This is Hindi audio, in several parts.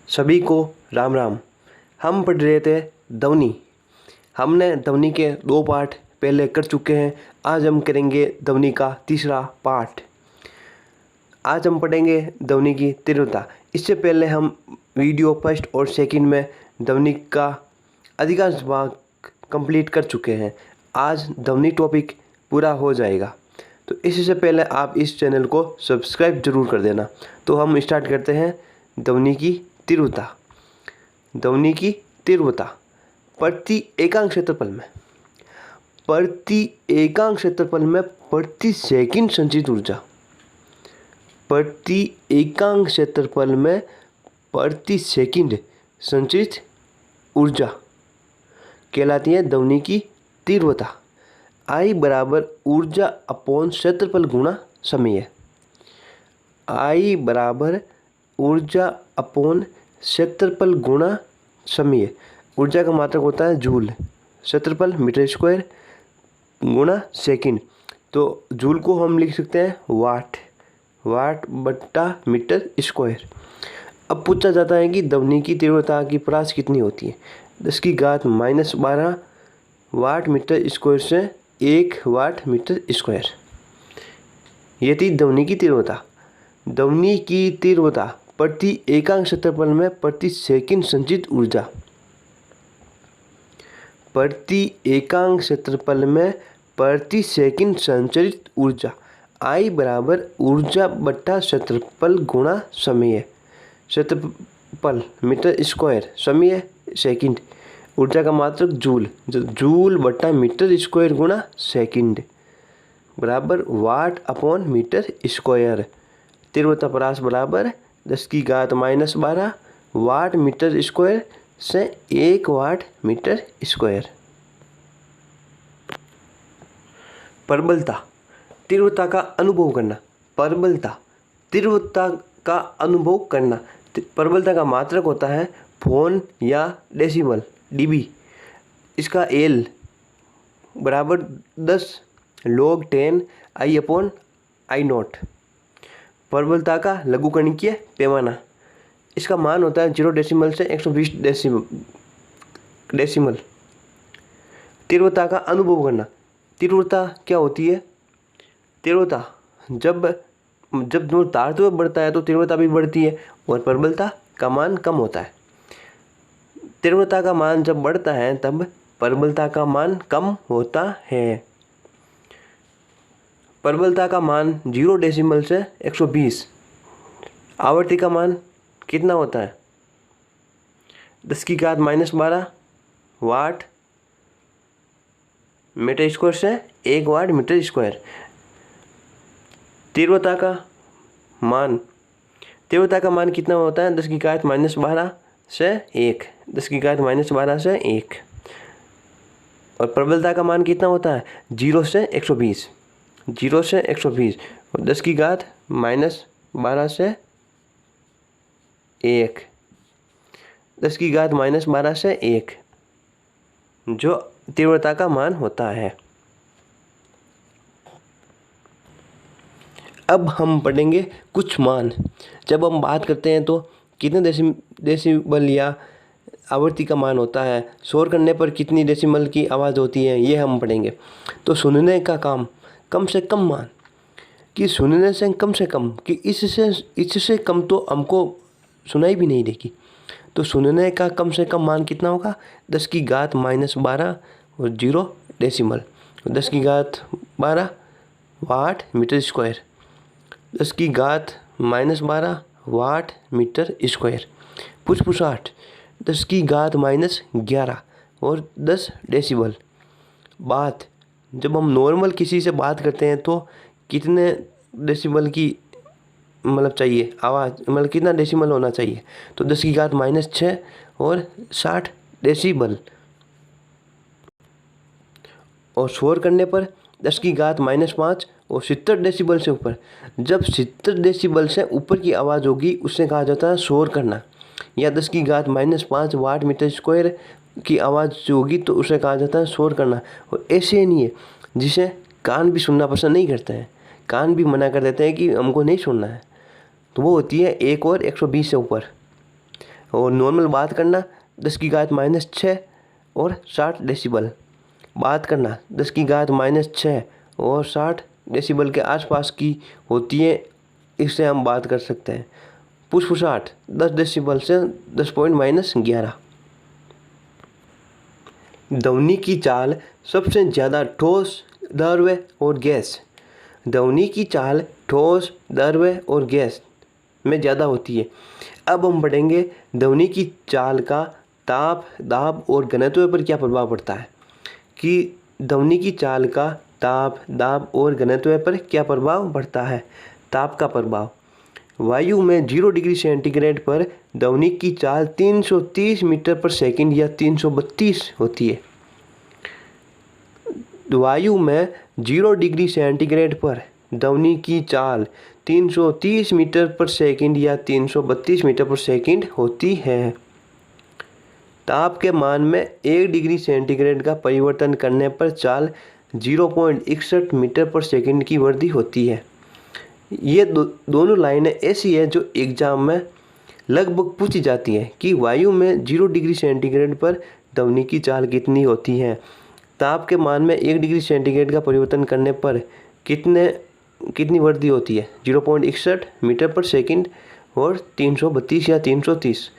सभी को राम राम। हम पढ़ रहे थे ध्वनि। हमने ध्वनि के 2 पाठ पहले कर चुके हैं। आज हम करेंगे ध्वनि का तीसरा पाठ। आज हम पढ़ेंगे ध्वनि की तीव्रता। इससे पहले हम वीडियो फर्स्ट और सेकंड में ध्वनि का अधिकांश भाग कंप्लीट कर चुके हैं। आज ध्वनि टॉपिक पूरा हो जाएगा, तो इससे पहले आप इस चैनल को सब्सक्राइब जरूर कर देना। तो हम स्टार्ट करते हैं ध्वनि की तीव्रता। ध्वनि की तीव्रता प्रति एकांक क्षेत्रफल में प्रति सेकंड संचित ऊर्जा। प्रति एकांक क्षेत्रफल में प्रति सेकंड संचित ऊर्जा कहलाती है ध्वनि की तीव्रता। I बराबर ऊर्जा अपॉन क्षेत्रफल गुणा समय। I बराबर ऊर्जा अपॉन क्षेत्रफल गुणा समय। ऊर्जा का मात्रक होता है जूल, क्षेत्रफल मीटर स्क्वायर गुणा सेकंड। तो जूल को हम लिख सकते हैं वाट बट्टा मीटर स्क्वायर। अब पूछा जाता है कि ध्वनि की तीव्रता की परास कितनी होती है। 10⁻12 वाट मीटर स्क्वायर से 1 वाट मीटर स्क्वायर। ये थी ध्वनि की तीव्रता। ध्वनि की तीव्रता प्रति एकांक क्षेत्रफल में प्रति सेकंड संचित ऊर्जा। प्रति एकांक क्षेत्रफल में प्रति सेकंड संचरित ऊर्जा। I बराबर ऊर्जा बट्टा क्षेत्रफल गुणा समय। क्षेत्रफल मीटर स्क्वायर, समय सेकंड। ऊर्जा का मात्रक जूल बट्टा मीटर स्क्वायर गुणा सेकंड बराबर वाट अपॉन मीटर स्क्वायर। तीव्रता परास बराबर 10⁻12 वाट मीटर स्क्वायर से 1 वाट मीटर स्क्वायर। प्रबलता तीव्रता का अनुभव करना। तीव्रता का अनुभव करना। प्रबलता का मात्रक होता है फोन या डेसिबल डीबी। इसका एल बराबर 10 log 10 I अपॉन I0। प्रबलता का लघुगणकीय पैमाना। इसका मान होता है 0 डेसिमल से 120 डेसिमल। तीव्रता का अनुभव करना। तीव्रता क्या होती है? तीव्रता जब तारतम्य बढ़ता है तो तीव्रता भी बढ़ती है और प्रबलता का मान कम होता है। तीव्रता का मान जब बढ़ता है तब प्रबलता का मान कम होता है। प्रबलता का मान 0 डेसिमल से 120। आवृत्ति का मान कितना होता है? 10⁻12 वाट मीटर स्क्वायर से 1 वाट मीटर स्क्वायर। तीव्रता का मान कितना होता है? 10⁻12 से 1। 10⁻12 से 1। और प्रबलता का मान कितना होता है? 0 से 120। 0 से 120 और 10⁻12 से 1। 10⁻12 से 1 जो तीव्रता का मान होता है। अब हम पढ़ेंगे कुछ मान। जब हम बात करते हैं तो कितने डेसिबल या आवृत्ति का मान होता है, शोर करने पर कितनी डेसिमल की आवाज़ होती है, ये हम पढ़ेंगे। तो सुनने का कम से कम मान कि सुनने से कम से कम कि इससे कम तो हमको सुनाई भी नहीं देगी। तो सुनने का कम से कम मान कितना होगा? 10⁻12 और 0 decimal. 10⁻12 watt metre square. 10⁻12 watt metre square. पुष्पाट 10⁻11 और 10 डेसिबल। बात जब हम नॉर्मल किसी से बात करते हैं तो कितने डेसिबल की चाहिए आवाज़, कितना डेसिबल होना चाहिए? तो 10⁻6 और 60 डेसिबल। और शोर करने पर 10⁻5 और 70 डेसिबल से ऊपर। जब 70 डेसिबल से ऊपर की आवाज़ होगी उसे कहा जाता है शोर करना। या 10⁻5 वाट मीटर स्क्वायर की आवाज़ जो होगी तो उसे कहा जाता है शोर करना। और ऐसे नहीं है जिसे कान भी सुनना पसंद नहीं करते हैं, कान भी मना कर देते हैं कि हमको नहीं सुनना है, तो वो होती है 1 और 120 से ऊपर। और नॉर्मल बात करना 10⁻⁻6 और 60 डेसिबल। बात करना 10⁻⁻6 और 60 डेसिबल के आसपास की होती है, इससे हम बात कर सकते हैं। फुसफुसाहट 10 डेसिबल से 10⁻−11। ध्वनि की चाल सबसे ज़्यादा ठोस, द्रव्य और गैस। ध्वनि की चाल ठोस, द्रव्य और गैस में ज़्यादा होती है। अब हम पढ़ेंगे ध्वनि की चाल का ताप, दाब और घनत्व पर क्या प्रभाव पड़ता है। कि ध्वनि की चाल का ताप, दाब और घनत्व पर क्या प्रभाव पड़ता है। ताप का प्रभाव, वायु में 0 डिग्री सेंटीग्रेड पर ध्वनि की चाल 330 मीटर पर सेकंड या 332 होती है। वायु में 0 डिग्री सेंटीग्रेड पर ध्वनि की चाल 330 मीटर पर सेकंड या 332 मीटर पर सेकंड होती है। ताप के मान में 1 डिग्री सेंटीग्रेड का परिवर्तन करने पर चाल 0.61 मीटर पर सेकंड की वृद्धि होती है। ये दोनों लाइनें ऐसी है जो एग्जाम में लगभग पूछी जाती है कि वायु में 0 डिग्री सेंटीग्रेड पर ध्वनि की चाल कितनी होती है। ताप के मान में 1 डिग्री सेंटीग्रेड का परिवर्तन करने पर कितनी वृद्धि होती है, 0.61 मीटर पर सेकंड और 332 या 330।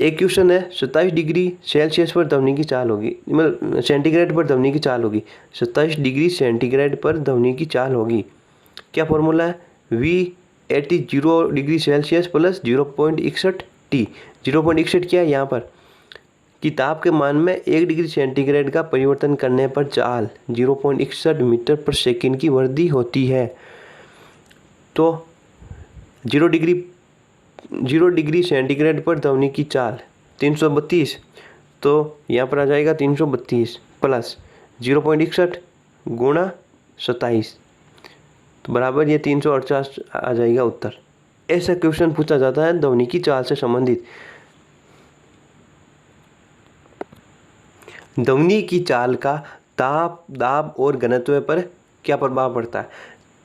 एक क्वेश्चन है 27 डिग्री सेल्सियस पर ध्वनि की चाल होगी, मतलब सेंटीग्रेड पर ध्वनि की चाल होगी। 27 डिग्री सेंटीग्रेड पर ध्वनि की चाल होगी। क्या फॉर्मूला है, V80 0 degree Celsius plus 0.61 T। 0.61 क्या है यहाँ पर कि ताप के मान में 1 डिग्री सेंटीग्रेड का परिवर्तन करने पर चाल 0.61 मीटर पर सेकंड की वृद्धि होती है। तो 0 डिग्री सेंटीग्रेड पर ध्वनि की चाल 332, तो यहाँ पर आ जाएगा 332 प्लस 0.61 गुणा 27, तो बराबर ये 348 आ जाएगा उत्तर। ऐसा क्वेश्चन पूछा जाता है ध्वनि की चाल से संबंधित। ध्वनि की चाल का ताप, दाब और घनत्व पर क्या प्रभाव पड़ता है।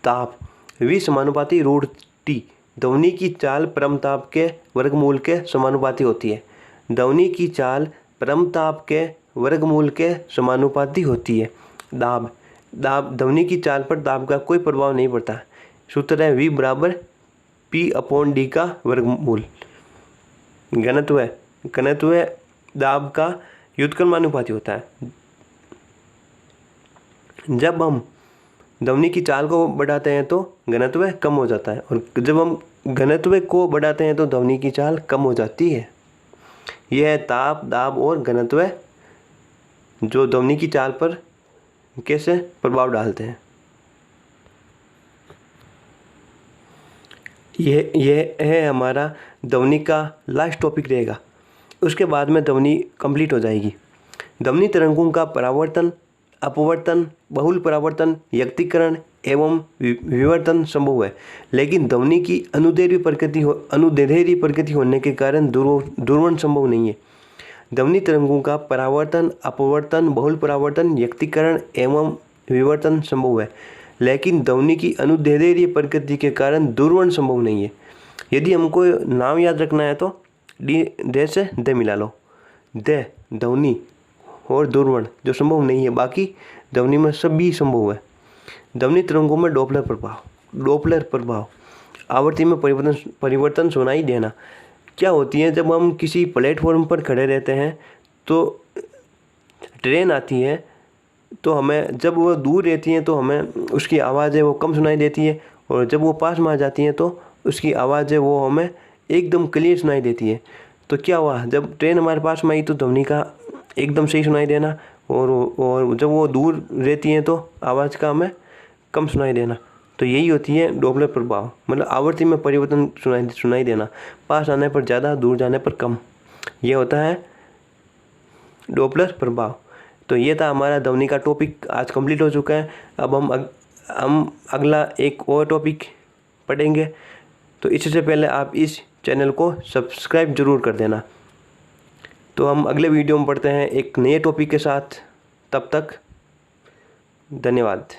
ताप V समानुपाती √T। ध्वनि की चाल परम ताप के वर्गमूल के समानुपाती होती है। ध्वनि की चाल परम ताप के वर्गमूल के समानुपाती होती है। दाब ध्वनि की चाल पर दाब का कोई प्रभाव नहीं पड़ता। सूत्र है V बराबर P/D का वर्गमूल। घनत्व दाब का व्युत्क्रमानुपाती होता है। जब हम ध्वनि की चाल को बढ़ाते हैं तो घनत्व कम हो जाता है, और जब हम घनत्व को बढ़ाते हैं तो ध्वनि की चाल कम हो जाती है। यह है ताप, दाब और घनत्व जो ध्वनि की चाल पर कैसे प्रभाव डालते हैं। यह है हमारा ध्वनि का लास्ट टॉपिक रहेगा। उसके बाद में ध्वनि कंप्लीट हो जाएगी। ध्वनि तरंगों का परावर्तन, अपवर्तन, बहुल परावर्तन, व्यक्तीकरण एवं विवर्तन संभव है, लेकिन ध्वनि की अनुदैर्ध्य प्रकृति होने के कारण ध्रुवण संभव नहीं है। ध्वनि तरंगों का परावर्तन, अपवर्तन, बहुल परावर्तन, व्यक्तीकरण एवं विवर्तन संभव है, लेकिन ध्वनि की अनुदैर्ध्य प्रकृति के कारण ध्रुवण संभव नहीं है। यदि हमको नाम याद रखना है तो ड से द मिला लो। द ध्वनि और ध्रुवण जो संभव नहीं है, बाकी ध्वनि में सभी संभव है। ध्वनि तरंगों में डॉपलर प्रभाव, आवृत्ति में परिवर्तन सुनाई देना। क्या होती है, जब हम किसी प्लेटफॉर्म पर खड़े रहते हैं तो ट्रेन आती है, तो हमें जब वो दूर रहती है तो हमें उसकी आवाज़ है वो कम सुनाई देती है, और जब वो पास में आ जाती है तो उसकी आवाज़ है वो हमें एकदम क्लियर सुनाई देती है। तो क्या हुआ, जब ट्रेन हमारे पास में आई तो ध्वनि का एकदम सही सुनाई देना, और जब वो दूर रहती है तो आवाज़ का हमें कम सुनाई देना। तो यही होती है डॉपलर प्रभाव, मतलब आवृत्ति में परिवर्तन सुनाई देना, पास आने पर ज़्यादा, दूर जाने पर कम। ये होता है डॉपलर प्रभाव। तो ये था हमारा ध्वनि का टॉपिक, आज कंप्लीट हो चुका है। अब हम अगला एक और टॉपिक पढ़ेंगे। तो इससे पहले आप इस चैनल को सब्सक्राइब जरूर कर देना। तो हम अगले वीडियो में पढ़ते हैं एक नए टॉपिक के साथ। तब तक धन्यवाद।